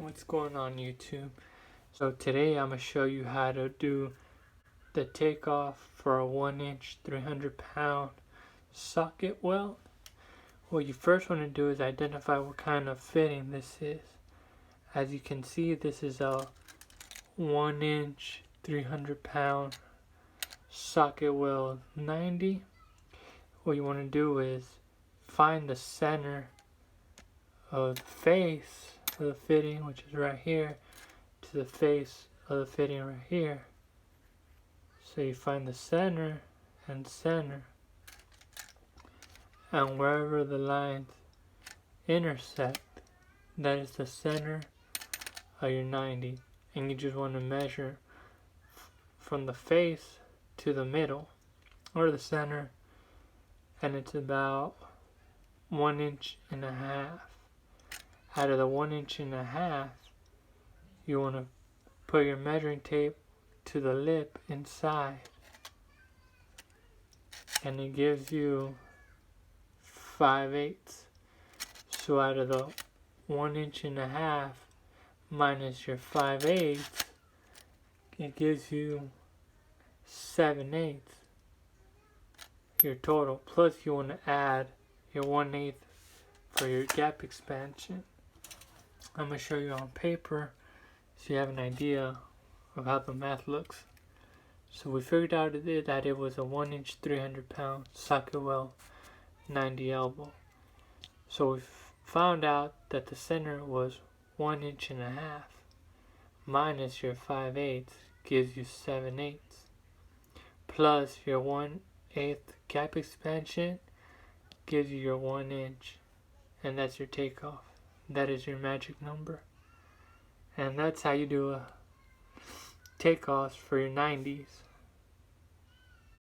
What's going on YouTube? So today I'm going to show you how to do the takeoff for a 1-inch 300-pound socket weld. What you first want to do is identify what kind of fitting this is. As you can see, this is a 1-inch 300-pound socket weld 90. What you want to do is find the center of the face of the fitting, which is right here, to the face of the fitting right here. So you find the center, and wherever the lines intersect, that is the center of your 90. And you just want to measure from the face to the middle, or the center, and it's about 1.5 inches. Out of the 1.5 inches, you want to put your measuring tape to the lip inside, and it gives you 5/8. So out of the 1.5 inches minus your 5/8, it gives you 7/8, your total. Plus you want to add your 1/8 for your gap expansion. I'm going to show you on paper so you have an idea of how the math looks. So we figured out that it was a 1-inch 300-pound socket weld 90 elbow. So we found out that the center was 1.5 inches minus your 5/8 gives you 7/8, plus your 1/8 gap expansion gives you your 1 inch, and that's your takeoff. That is your magic number. And that's how you do a takeoffs for your 90s.